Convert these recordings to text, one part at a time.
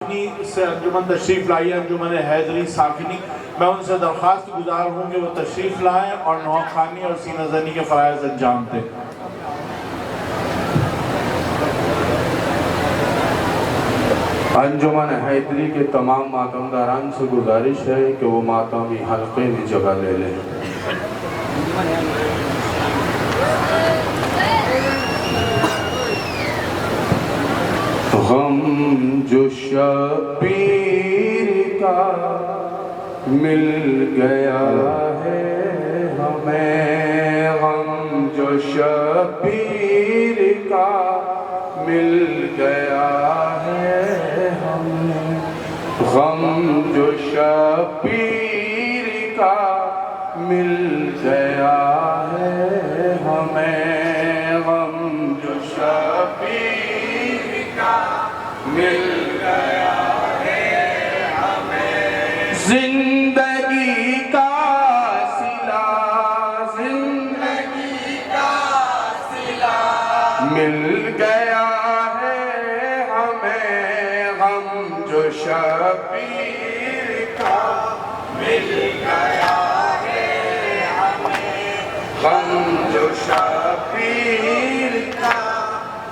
खानी से अंजुमन तशरीफ़ लाई, अंजुमन हैदरी साकिनी। मैं उनसे दरख्वास्त गुजार हूँ कि वो तशरीफ़ लाएँ और नौखानी और सीना ज़नी के फ़राइज़ अंजाम दें। अंजुमन हैदरी के तमाम मातमदारान से गुजारिश है कि वो मातमी हल्के में जगह ले लें। गम जो शबीर का मिल गया है हमें, गम जो शबीर का मिल गया है हमें, गम जो शबीर का मिल गया है हमें, गम जो शबीर का मिल गया है हमें। जिंदगी का सिला, जिंदगी का सिला मिल गया है हमें, गम जो शबीर का मिल गया है हमें, गम जो शबीर का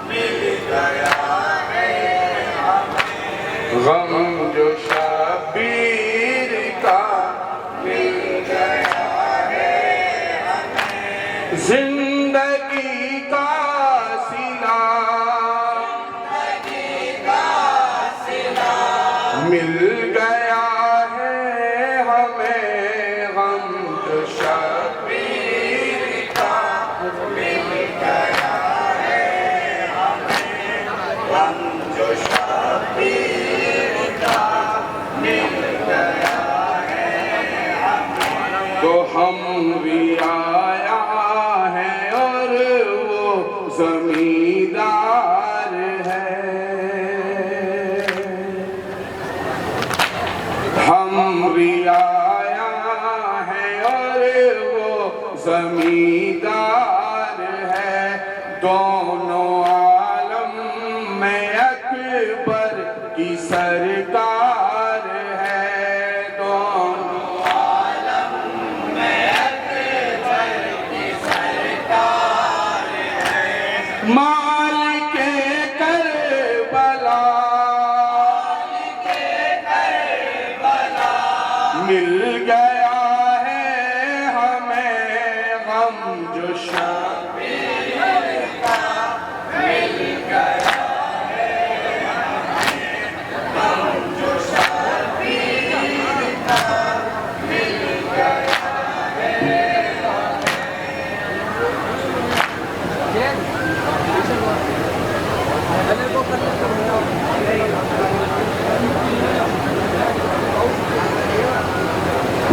मिल गया है हमें, गम जो शबीर का मिल गया है हमें। जिंदगी का सिला, जिंदगी का सिला मिल गया है हमें, गम जो शबीर का मिल गया है हमें, गम जो शबीर का मिल गया है हमें। तो हम भी आया है और वो जमींदार है, हम भी आया है और वो जमींदार है। दोनों आलम में अकबर की सरकार है, दोनों आलम में अकबर की सरकार है। मालिके करबला, मालिके करबला मिल गया है हमें, गम जो शबीर का मिल गया है हमें, गम जो शबीर का मिल गया है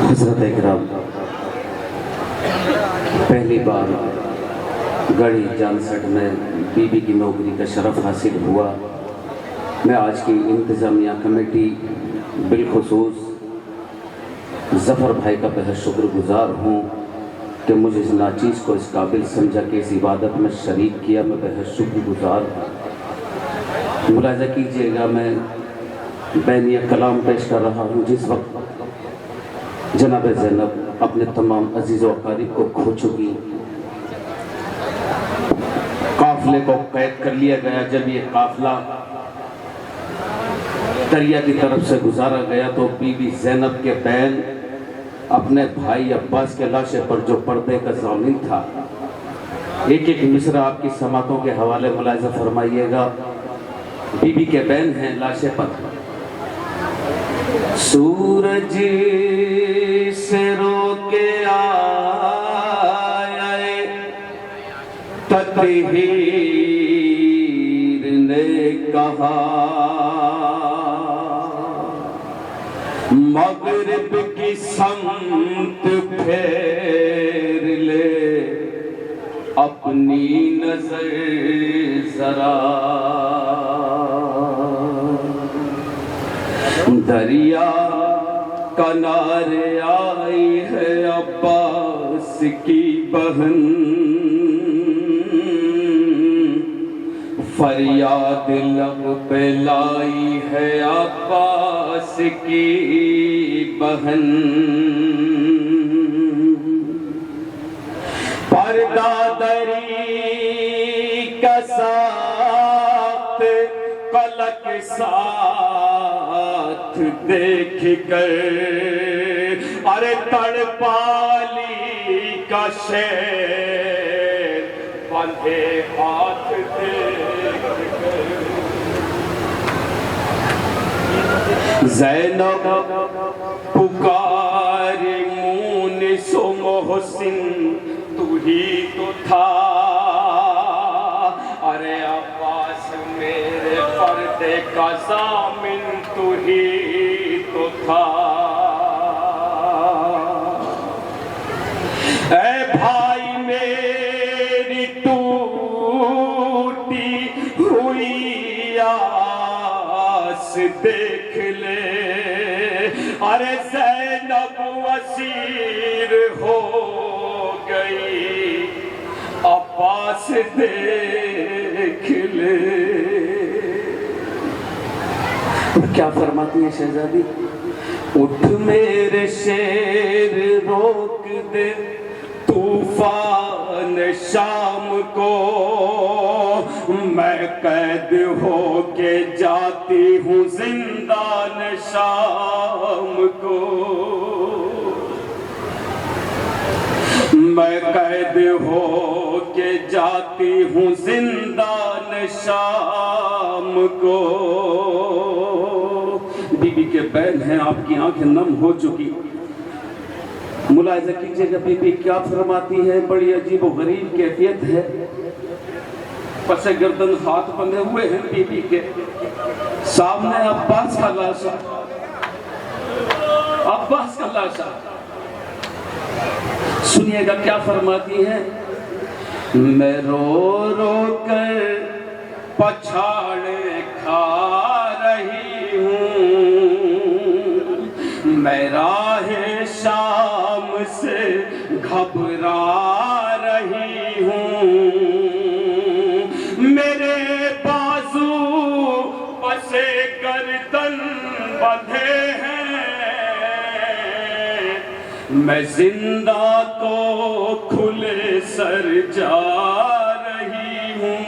हज़रत इकराम, पहली बार गढ़ी जानसठ में बीबी की नौकरी का शरफ हासिल हुआ। मैं आज की इंतज़ामिया कमेटी बिलखुसूस ज़फ़र भाई का बेहद शुक्रगुजार हूँ कि मुझे इस नाचीज़ को इस काबिल समझा कि इस इबादत में शरीक किया। मैं बेहद शुक्रगुजार हूँ। मुलाज़ा कीजिएगा, मैं बैनिया कलाम पेश कर रहा हूँ। जिस वक्त जनाब ज़ैनब अपने तमाम अजीज़ व अकारीब को खो चुकी, काफ़िले को कैद कर लिया गया, जब ये काफ़िला दरिया की तरफ से गुजारा गया तो बीबी ज़ैनब के बैन अपने भाई अब्बास के लाशे पर जो पर्दे का ज़ामिन था, एक एक मिसरा आपकी समातों के हवाले मुलाहिज़ा फरमाइएगा। बीबी के बैन हैं लाशे पर। सूरज से रोके आए तत्हीर ने कहा, मगरिब की समत फेर ले अपनी नजर जरा, दरिया किनारे आई है अब्बास की बहन, फरियाद लब पे लाई है अब्बास की बहन, पर्दादरी का साथ कलक साथ देख कर, अरे तड़पाली का शेर बंधे हाथ देख कर। ज़ैनब पुकारी मुनिसो मोहसिन तू ही तो था, अरे अब्बास मेरे पर्दे का ज़ामिन तू ही तो था। ऐ भाई मेरी टूटी हुई आस देख ले, अरे ज़ैनब असीर हो गई अब्बास देख ले। क्या फरमाती है शहजादी? उठ मेरे शेर रोक दे तूफान शाम को, मैं कैद हो के जाती हूँ जिंदान शाम को, मैं कैद हो के जाती हूँ जिंदान शाम को। बीबी के बैल हैं, आपकी आंखें नम हो चुकी। मुलाहिजा कीजिएगा बीबी क्या फरमाती है, बड़ी अजीब व गरीब कैफियत है। पसे गर्दन हाथ बंधे हुए हैं बीबी के, सामने अब्बास का लाशा, अब्बास का लाशा। सुनिएगा क्या फरमाती है, मैं रो रो कर पछाड़े खा रही हूँ, मैं राहे शाम से घबरा रही हूँ, मेरे बाजू पसे गर्दन बंधे हैं, मैं जिंदा तो खुले सर जा रही हूँ,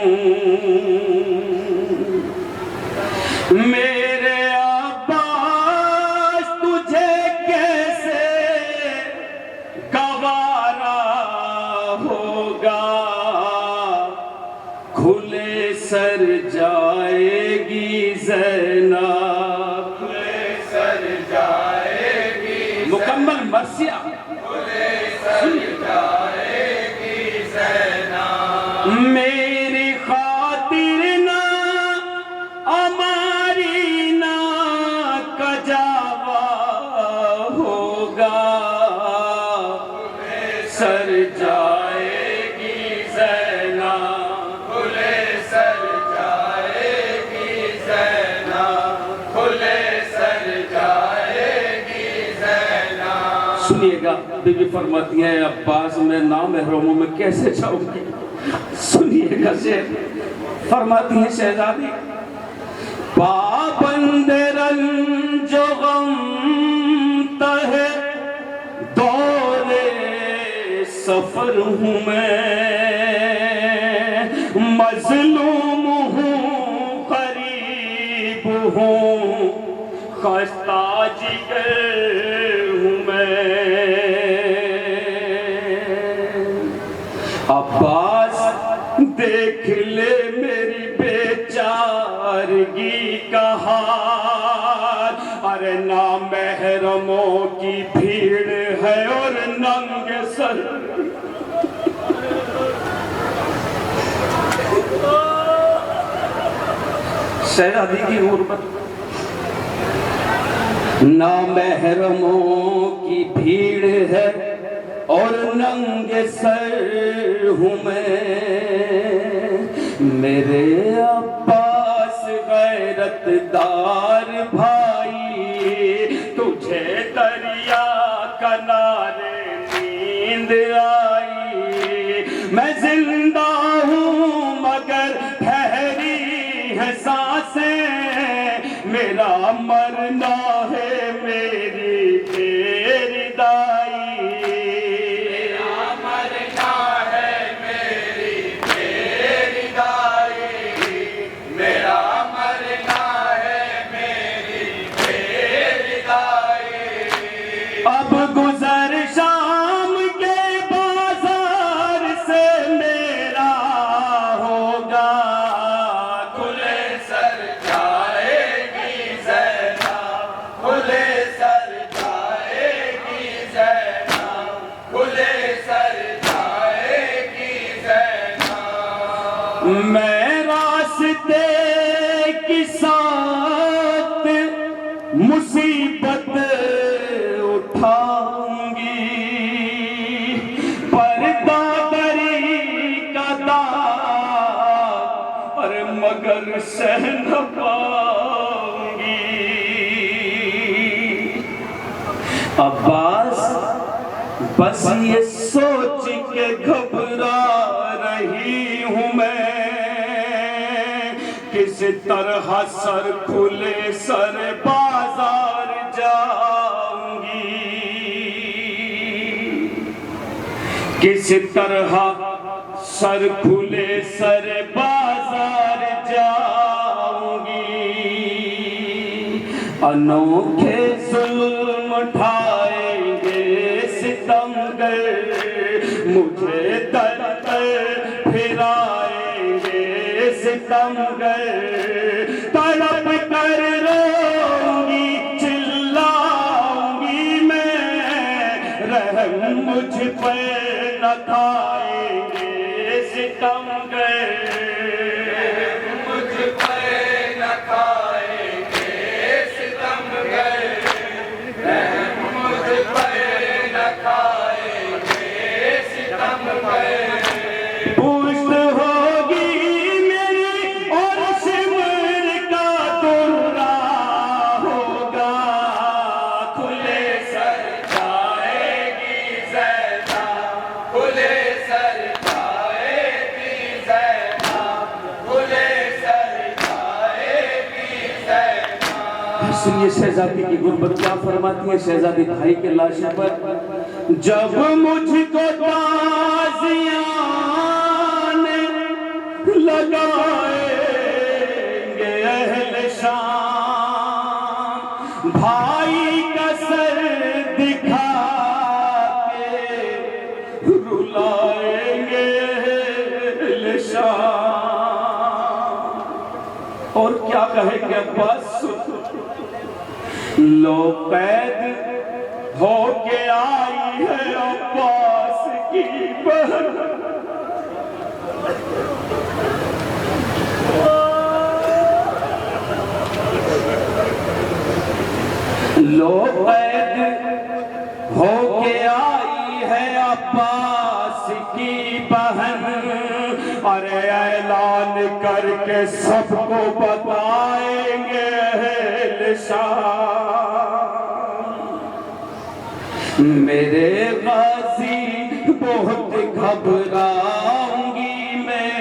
मेरे अब्बास तुझे कैसे गवारा होगा, खुले सर जाएगी ज़ैनब, खुले सर जाएगी मुकम्मल मर्सिया, खुले सर जाएगी ज़ैनब, मेरी खातिर ना हमारी ना कजावा होगा, खुले सर जाएगी ज़ैनब, खुले सर जाएगी ज़ैनब, खुले सर जाएगी ज़ैनब। सुनिएगा बीबी फरमाती है, अब्बास में नामहरमों में कैसे जाऊंगी। सुनिएगा शेर फरमाती है शहजादी, पाबंद रंजो गम तहे दौरे सफर हूँ मैं, मजलूम हूँ गरीब हूँ खस्ता जिगर हूँ मैं। अब्बास देख ले मेरी बेचारगी का हाल, अरे नामहरमों की भीड़ है और नंगे सर, शहजादी की गुर्बत, नामहरमों की भीड़ है और नंगे सर हूँ मैं, मेरे अब्बास गैरतदार भाई, तुझे दरिया किनारे नींद आई, मैं जिंदा हूँ मगर ठहरी मरना है मेरी तेरी दाई, मेरा मरना है मेरी तेरी दाई, मेरा मरना है मेरी तेरी दाई। अब गुजर शाम के बाजार से मेरा होगा, खुले सर जाएगी ज़ैना, खुले सर जाएगी ज़ैना, खुले सर जाएगी ज़ैना। मैं रास्ते की साथ मुसीबत उठाऊंगी, पर्दा दरी का दाग और मगर सह न पाऊंगी। अब्बास बस ये सोच के घबरा रही हूँ मैं, किस तरह सर खुले सर बाजार जाऊंगी, किस तरह सर खुले सर बाजार जाऊंगी। अनोखे जुल्म उठाएंगे सितमगर, मुझे दर दर फिराएंगे सितमगर, तड़प कर रोऊंगी चिल्लाऊंगी मैं, रहम मुझ पर न खाएंगे सितमगर, मुझ पर न खाएंगे सितमगर, रहम मुझ पर न खाएंगे सितमगर। पुष्ट होगी मेरी और सिमर का दुर्रा होगा, खुले सर जाएगी ज़ैना, खुले सर जाएगी ज़ैना, खुले सर जाएगी ज़ैना। सुनिए शहजादी की गुर्बत क्या फरमाती है शहजादी भाई के लाशे पर। जब मुझको ताज़ियान लगाएंगे अहले शाम, भाई का सर दिखा के रुलाएंगे अहले शाम। और क्या कहेंगे अब्बास, लो कैद होके आई है अब्बास की बहन, लो कैद होके आई है अब्बास की बहन, अरे ऐलान करके सबको बताएंगे अहले शाम। मेरे गाजी बहुत घबराऊंगी मैं,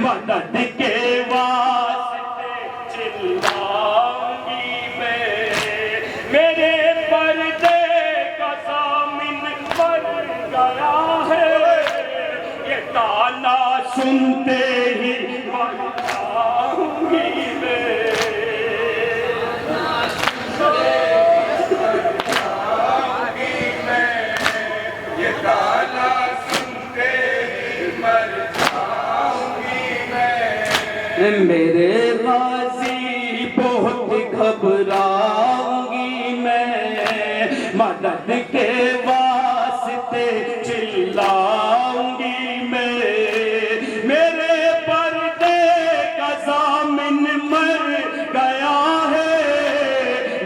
मदद के वास्ते चिल्लाऊंगी मैं, मेरे पर्दे का सामिन मर गया है, ये ताना सुनते ही मर जाऊंगी मैं। ये गाना सुनते ही मर जाऊंगी मैं। मेरे गाजी बहुत घबराऊंगी मैं, मदद के वास्ते चिल्लाऊंगी मैं, मेरे पर्दे का ज़ामिन मर गया है,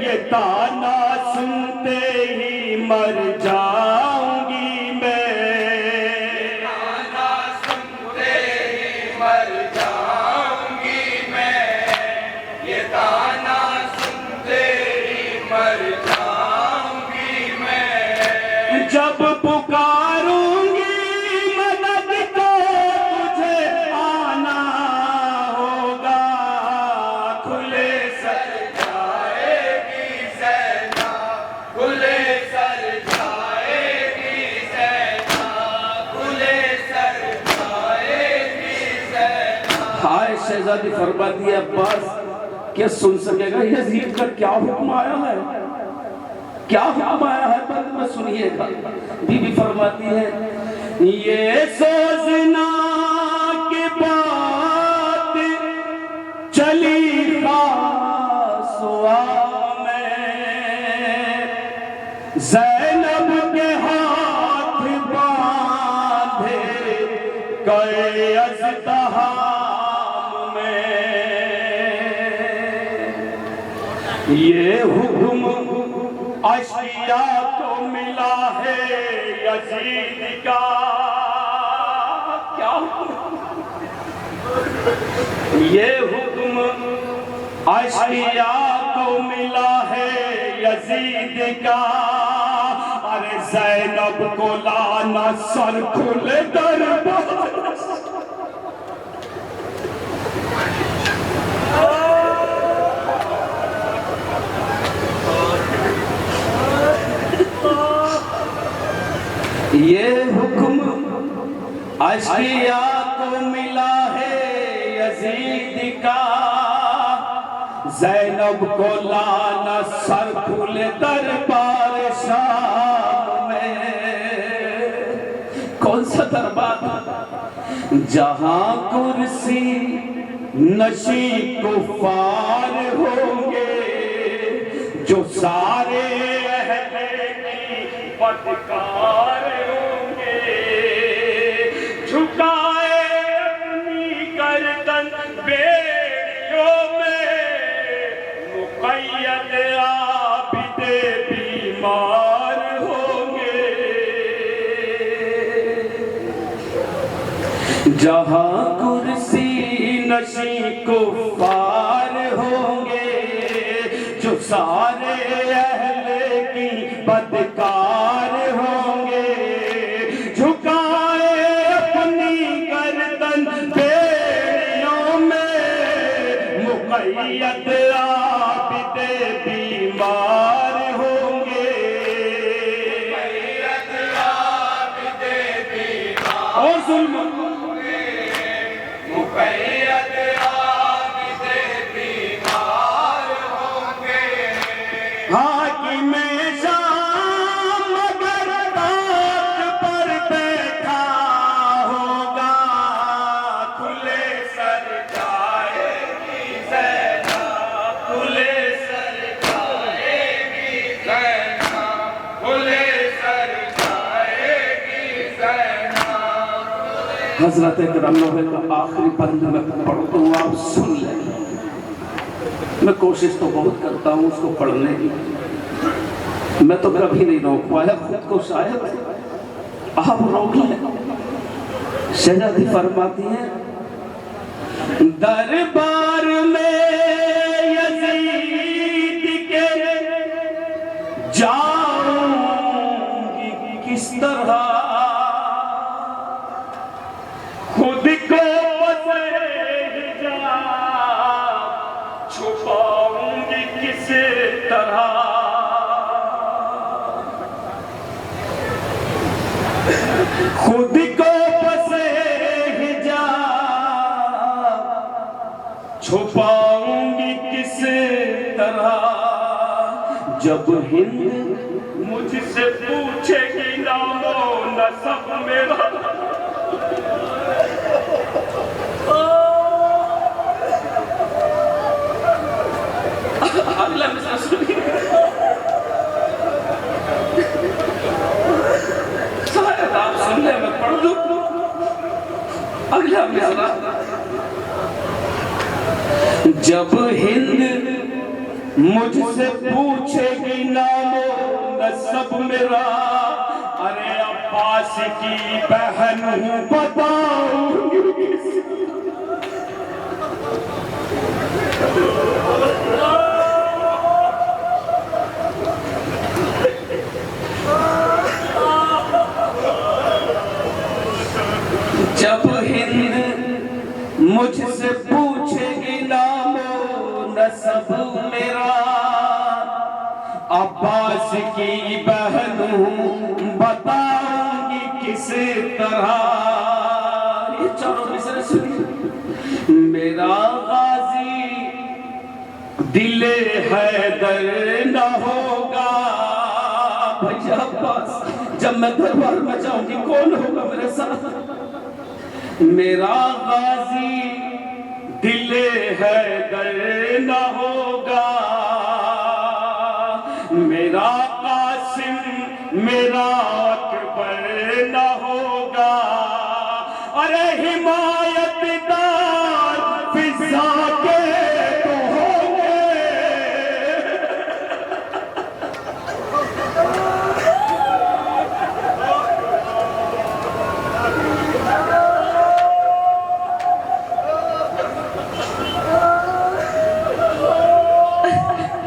ये ताना सुनते ही मर जाऊंगी मैं। गाना सुनते ही मर जाऊंगी मैं। ये गाना सुनते ही मर जाऊंगी मैं। जब पुकारूंगी मदद को तुझे आना होगा, खुले सर जाएगी शहजादी फरमाती है अब्बास क्या सुन सकेगा यजीद का क्या हुक्म आया है, क्या हुक्म आया है, पर मैं सुनिएगा। बीबी फरमाती है ये सोचना की बात चली खासुआ में, ज़ैनब के हाथ बांधे गए अज़्दहाम में, ये हुक्म अशिया को मिला है यजीद का, क्या ये हुक्म अशिया को मिला है यजीद का, अरे ज़ैनब को लाना सर खुले दरबार। ये हुक्म अशिया को मिला है यजीद का, ज़ैनब को लाना सर खुले दरबार शाम में। कौन सा दरबार? जहां कुर्सी नशी कुफार होंगे, जो सारे अहले की पटकार होंगे, झुकाए अपनी गर्दन बेड़ियों में, मुक़य्यद आबिदे बीमार होंगे। जहां कुर्सी नशी कुफार होंगे, जो सारे अहले की बदकार होंगे, झुकाए अपनी गर्दन बेड़ियों में, मुक़य्यद आबिदे बीमार होंगे, मुक़य्यद आबिदे बीमार और जुल्म मुक़य्यद आबिदे बीमार होंगे। हाकिम शाम मगर ताक पर बैठा होगा, खुले सर जाएगी ज़ैनब, खुले सर जाएगी ज़ैनब, खुले सर जाएगी ज़ैनब। हज़रत करम का आखिरी बंद में पढ़ता हूँ, आप सुन लें। मैं कोशिश तो बहुत करता हूँ उसको पढ़ने की, मैं तो कभी नहीं रोक पाया खुद को, शायद आप रोक लें। शहजादी फरमाती है दरबार में यजीद के जाऊंगी किस तरह, खुद को छुपाऊंगी किस तरह, खुद को बसे हिजाब छुपाऊंगी किस तरह, जब हिंद मुझसे पूछेगी नामो नसब मेरा, अगला मिसरा सुनिए, शायद आप सुन ले, मैं पढ़ दूं। अगला मिसरा, जब हिंद मुझसे पूछेगी नामो नसब मेरा, अरे अब्बास की बहन हूँ बताऊंगी। जब हिंद मुझसे पूछेगी नामो नसब मेरा, अब्बास की बहन हूँ बताऊंगी किस तरह। ये चारों मिसरे सुनिए। मेरा गाजी दिले हैदर न होगा। भैया अब्बास, जब मैं दरबार में जाऊंगी कौन होगा मेरे साथ? मेरा गाजी दिले हैदर न होगा, मेरा कासिम मेरा अकबर न होगा। अरे हिमायतदार फिजा के तो होंगे।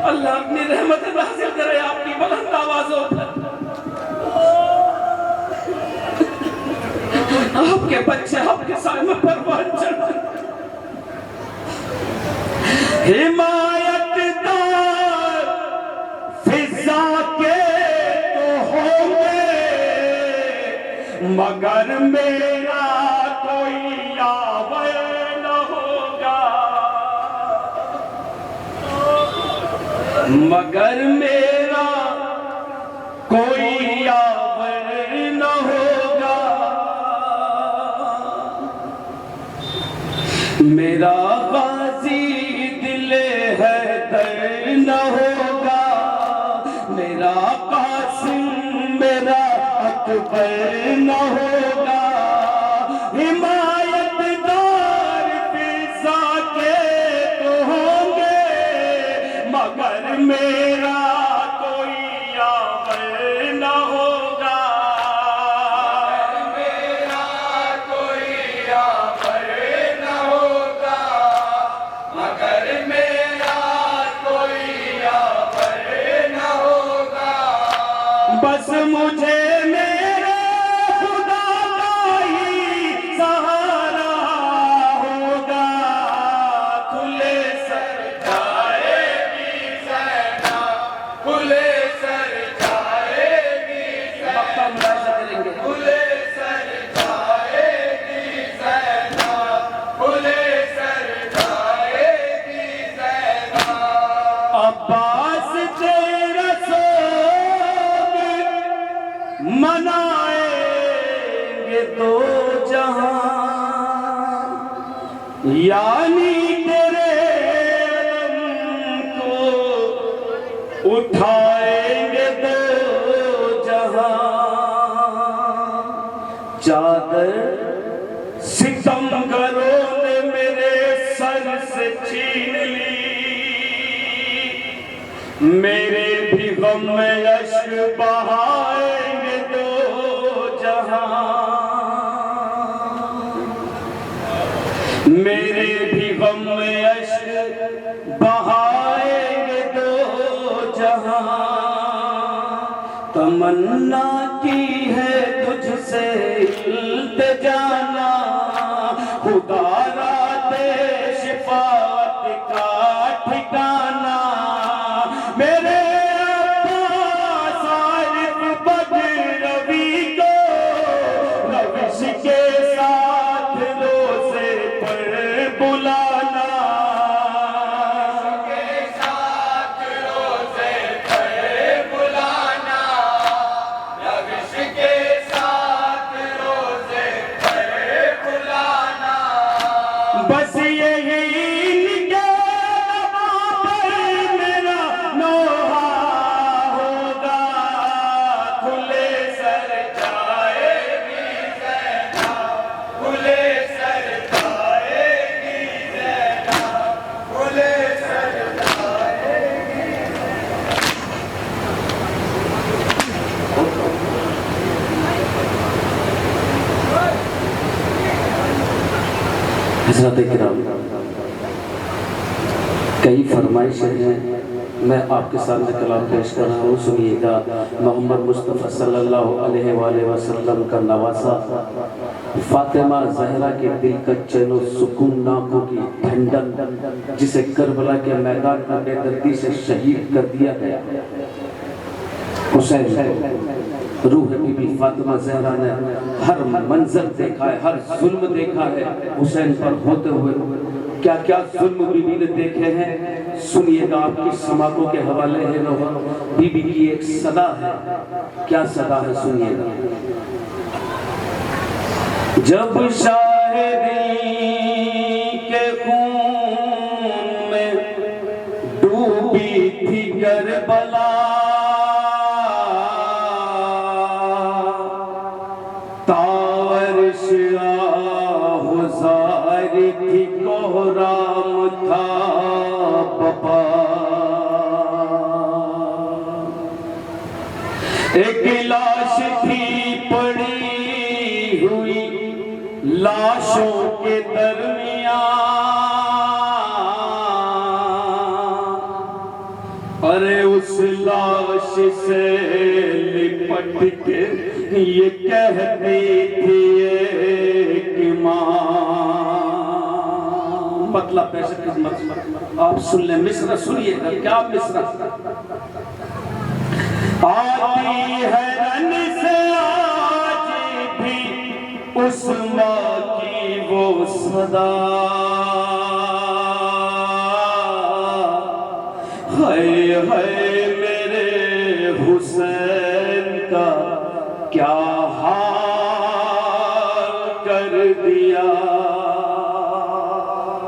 अल्लाह अपनी रहमत नाज़िल करे आपकी बुलंद आवाज़ों पर। आपके बच्चे आपके सामने परवान चढ़ते। हिमायतदार फिजा के तो होंगे, मगर मेरा कोई यावर न होगा। मगर मेरा कोई यावर न होगा। मेरा गाजी दिले हैदर न होगा, मेरा कासिम मेरा अकबर न होगा। हिमायतदार फिजा के तो होंगे, मगर मेरा कोई यावर न होगा। मेरा कोई यावर न होगा, मगर मेरा कोई यावर न होगा। बस मुझे मेरे खुदा का ही सहारा होगा। खुले सर जाएगी सेना, खुले सर जाएगी सेना, खुले सर जाएगी सेना, खुले सर जाएगी सेना। अब्बास तेरा सोग मनाएंगे तो जहां, यानी तेरे अलम को उठाएंगे तो जहां। चादर सितमगरों ने मेरे सर से छीन ली, मेरे भी गम में अश्क बहाएंगे दो जहां। मेरे भी गम में अश्क बहाएंगे दो जहां। तमन्ना की है तुझसे इल्तिजाना, खुदा राते शिफात का ठिकाना। मेरे अब्बास आरिफ बदरवी को रविश के साथ रोज़े पर बुलाना। के साथ रोज़े पर बुलाना, रविश के साथ रोज़े पर बुलाना। बस यही इनके लबों पर मेरा नोहा होगा। खुले सर जाएगी सेना, खुले सर जाएगी सेना, खुले सर जाएगी। हज़रत इकराम, कई फरमाइशें हैं, मैं आपके सामने कलाम पेश कर रहा हूँ, सुनिएगा। मोहम्मद मुस्तफ़ा सल्लल्लाहु अलैहि वसल्लम का नवासा, फातिमा ज़हरा के दिल का चैनो सुकून नाकों की ठंडक, जिसे करबला के मैदान में बेदर्दी से शहीद कर दिया गया। हुसैन रूह बीबी फातिमा ज़हरा ने हर मंजर देखा है, हर जुल्म देखा है हुसैन पर होते हुए। क्या क्या जुल्म बीबी ने देखे हैं, सुनिएगा। आपकी समातों के हवाले है लोग। बीबी की एक सदा है, क्या सदा है सुनिएगा। जब शाहिदी के खून में डूबी थी करबला, जारी थी कोहराम था पपा। एक लाश थी पड़ी हुई लाशों के दरमियान, अरे उस लाश से लिपट के ये कहती थी एक मां। मतलब पैसे किस्मत आप सुन ले, मिस्र सुनिएगा क्या मिस्र। आती है रन से आज भी उस मां की वो सदा, हाय हाय